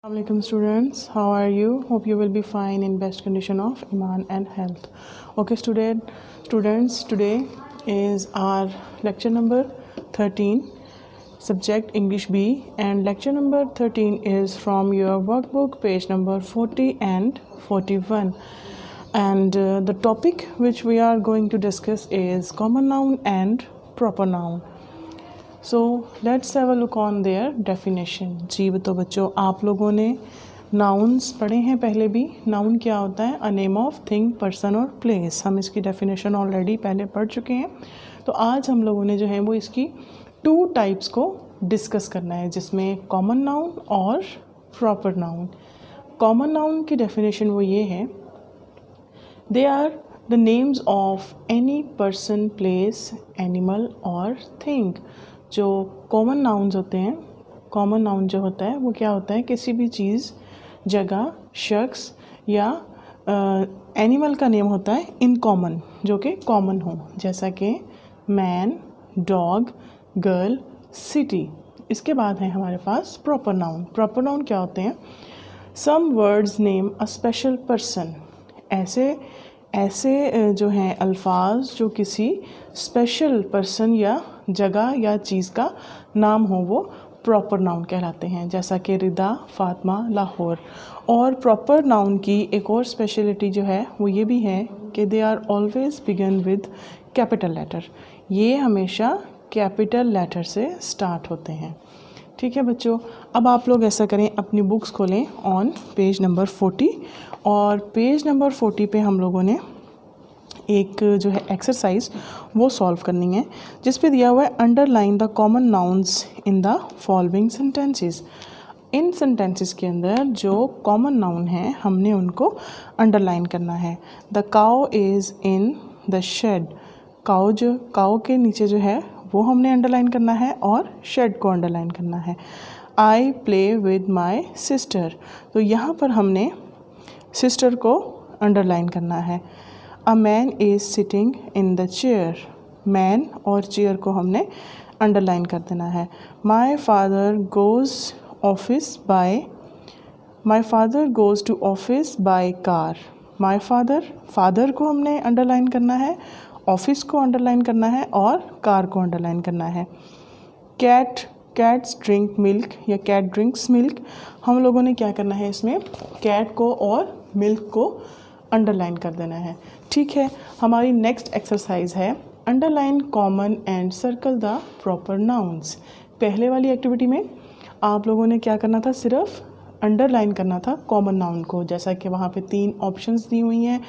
Assalamualaikum students, how are you? Hope you will be fine in best condition of iman and health. Okay students, today is our lecture number 13, subject English B, and lecture number 13 is from your workbook, page number 40 and 41. And the topic which we are going to discuss is common noun and proper noun. So let's have a look on their definition. जी तो बच्चों, आप लोगों ने nouns पढ़े हैं पहले भी। नाउन क्या होता है? अ नेम ऑफ थिंग, पर्सन और प्लेस। हम इसकी डेफिनेशन ऑलरेडी पहले पढ़ चुके हैं। तो आज हम लोगों ने जो है वो इसकी 2 टाइप्स को डिस्कस करना है, जिसमें कॉमन नाउन और प्रॉपर नाउन। कॉमन नाउन की डेफिनेशन वो ये है, they are the names of any person, place, animal और थिंग। जो कॉमन नाउन्स होते हैं, कॉमन नाउन जो होता है वो क्या होता है? किसी भी चीज़, जगह, शख्स या एनिमल का नेम होता है इन कॉमन, जो कि कॉमन हो, जैसा कि मैन, डॉग, गर्ल, सिटी। इसके बाद है हमारे पास प्रॉपर नाउन। प्रॉपर नाउन क्या होते हैं? Some words name a special person. ऐसे जो हैं अल्फाज जो किसी स्पेशल पर्सन या जगह या चीज़ का नाम हो, वो प्रॉपर नाउन कहलाते हैं, जैसा कि रिदा, फातिमा, लाहौर। और प्रॉपर नाउन की एक और स्पेशलिटी जो है वो ये भी है कि they are always begin with capital letter. ये हमेशा कैपिटल लेटर से स्टार्ट होते हैं। ठीक है बच्चों, अब आप लोग ऐसा करें, अपनी बुक्स खोलें ऑन पेज नंबर 40, और पेज नंबर 40 पे हम लोगों ने एक जो है एक्सरसाइज वो सॉल्व करनी है, जिस पे दिया हुआ है underline the common nouns in the following sentences. In sentences के अंदर जो कॉमन नाउन हैं हमने उनको अंडरलाइन करना है। The cow is in the shed. Cow के नीचे जो है वो हमने अंडरलाइन करना है, और शेड को अंडरलाइन करना है। I play with my sister. तो यहाँ पर हमने सिस्टर को अंडरलाइन करना है। A man is sitting in the chair. Man और चेयर को हमने अंडरलाइन कर देना है। My father goes to office by car. My father को हमने अंडरलाइन करना है, ऑफिस को अंडरलाइन करना है, और कार को अंडरलाइन करना है। कैट्स ड्रिंक मिल्क या कैट ड्रिंक्स मिल्क। हम लोगों ने क्या करना है, इसमें कैट को और मिल्क को अंडरलाइन कर देना है। ठीक है, हमारी नेक्स्ट एक्सरसाइज है underline common and circle the proper nouns. पहले वाली एक्टिविटी में आप लोगों ने क्या करना था? सिर्फ अंडरलाइन करना था कॉमन नाउन को, जैसा कि वहाँ पे 3 ऑप्शंस दी हुई हैं।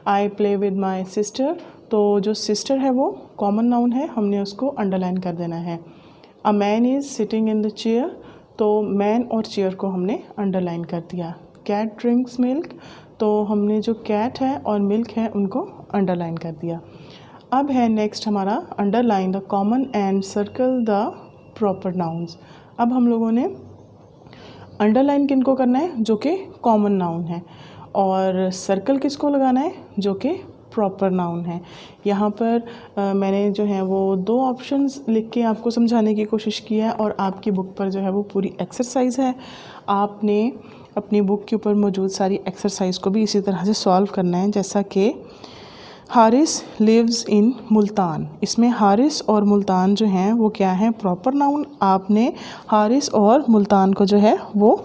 आई प्ले विद माई सिस्टर, तो जो सिस्टर है वो कॉमन नाउन है, हमने उसको अंडरलाइन कर देना है। A man is sitting in the chair, तो मैन और चेयर को हमने अंडरलाइन कर दिया। कैट ड्रिंक्स मिल्क, तो हमने जो कैट है और मिल्क है उनको अंडरलाइन कर दिया। अब है नेक्स्ट हमारा underline the common and circle the proper nouns. अब हम लोगों ने अंडरलाइन किनको करना है? जो कि कॉमन नाउन है, और सर्कल किसको लगाना है? जो कि प्रॉपर नाउन है। यहाँ पर मैंने जो है वो 2 ऑप्शंस लिख के आपको समझाने की कोशिश की है, और आपकी बुक पर जो है वो पूरी एक्सरसाइज है। आपने अपनी बुक के ऊपर मौजूद सारी एक्सरसाइज को भी इसी तरह से सॉल्व करना है, जैसा कि हारिस लिव्स इन मुल्तान। इसमें हारिस और मुल्तान जो हैं वो क्या है? Proper noun. आपने हारिस और मुल्तान को जो है वो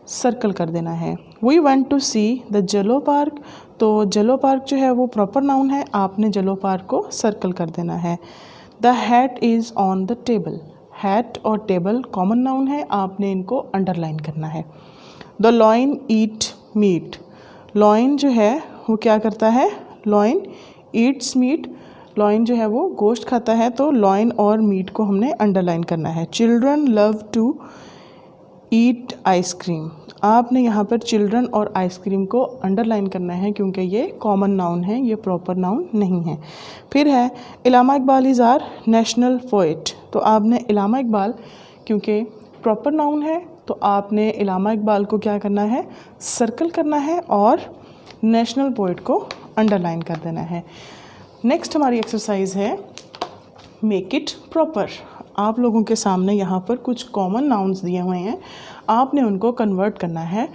सर्कल कर देना है। We want to see the Jello park, तो जेलो पार्क जो है वो प्रॉपर नाउन है, आपने जेलो पार्क को सर्कल कर देना है। The hat is on the table. Hat और टेबल कॉमन नाउन है, आपने इनको अंडरलाइन करना है। The lion eat meat. Lion जो है वो क्या करता है? Lion Yeats meet. लॉइन जो है वो गोश्त खाता है, तो लॉइन और मीट को हमने अंडरलाइन करना है। Children love to eat ice cream. आपने यहाँ पर चिल्ड्रन और आइसक्रीम को अंडरलाइन करना है, क्योंकि ये कॉमन नाउन है, ये प्रॉपर नाउन नहीं है। फिर है Allama Iqbal is our national poet. तो आपने इलामा इकबाल, क्योंकि प्रॉपर नाउन है, तो आपने इलामा इकबाल को क्या करना है? सर्कल करना है, और नेशनल पोएट को अंडरलाइन कर देना है। नेक्स्ट हमारी एक्सरसाइज है मेक इट प्रॉपर। आप लोगों के सामने यहाँ पर कुछ कॉमन नाउन्स दिए हुए हैं, आपने उनको कन्वर्ट करना है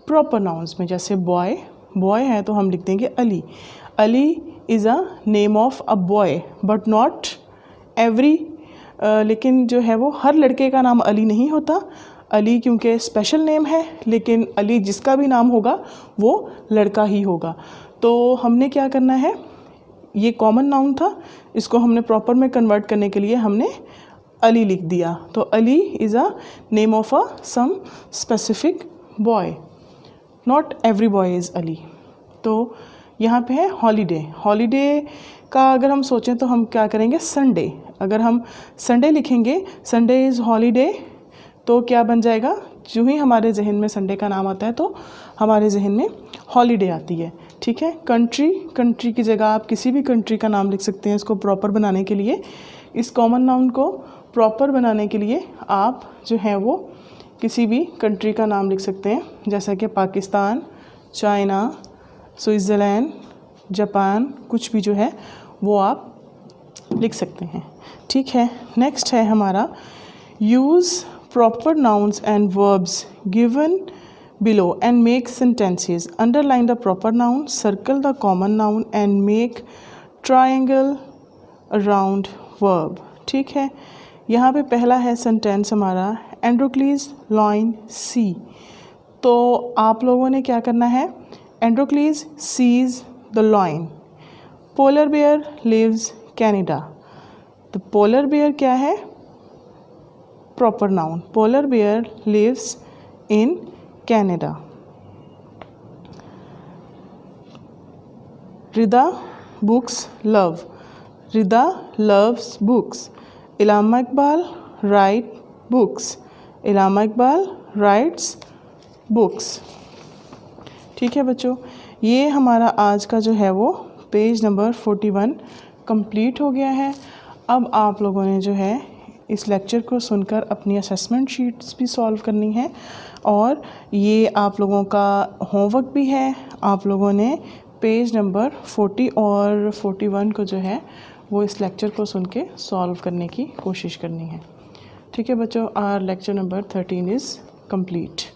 प्रॉपर नाउन्स में। जैसे बॉय, बॉय है तो हम लिख देंगे Ali. Ali is a name of a boy but not every, लेकिन जो है वो हर लड़के का नाम अली नहीं होता। अली क्योंकि स्पेशल नेम है, लेकिन अली जिसका भी नाम होगा वो लड़का ही होगा। तो हमने क्या करना है, ये कॉमन नाउन था, इसको हमने प्रॉपर में कन्वर्ट करने के लिए हमने अली लिख दिया। तो Ali is a name of a some specific boy, not every boy is Ali. तो यहाँ पे है हॉलीडे। हॉलीडे का अगर हम सोचें तो हम क्या करेंगे, संडे। अगर हम संडे लिखेंगे, संडे इज़ हॉलीडे, तो क्या बन जाएगा, जो ही हमारे जहन में संडे का नाम आता है तो हमारे जहन में हॉलीडे आती है। ठीक है। कंट्री, कंट्री की जगह आप किसी भी कंट्री का नाम लिख सकते हैं। इसको प्रॉपर बनाने के लिए, इस कॉमन नाउन को प्रॉपर बनाने के लिए आप जो है वो किसी भी कंट्री का नाम लिख सकते हैं, जैसा कि पाकिस्तान, चाइना, स्विट्ज़रलैंड, जापान, कुछ भी जो है वो आप लिख सकते हैं। ठीक है। नेक्स्ट है हमारा use proper nouns and verbs given below and make sentences. Underline the proper noun, circle the common noun and make triangle around verb. ठीक है। यहाँ पे पहला है सेंटेंस हमारा, एंड्रोक्लीज लॉइन सी। तो आप लोगों ने क्या करना है, Androcles sees the lion. Polar bear lives Canada. तो पोलर बेयर क्या है, proper noun. Polar bear lives in Canada. Rida books love. Rida loves books. Allama Iqbal write books. Allama Iqbal writes books. ठीक है बच्चों, ये हमारा आज का जो है वो पेज नंबर 41 कंप्लीट हो गया है। अब आप लोगों ने जो है इस लेक्चर को सुनकर अपनी असेसमेंट शीट्स भी सॉल्व करनी है, और ये आप लोगों का होमवर्क भी है। आप लोगों ने पेज नंबर 40 और 41 को जो है वो इस लेक्चर को सुन के सॉल्व करने की कोशिश करनी है। ठीक है बच्चों, our lecture number 13 is complete.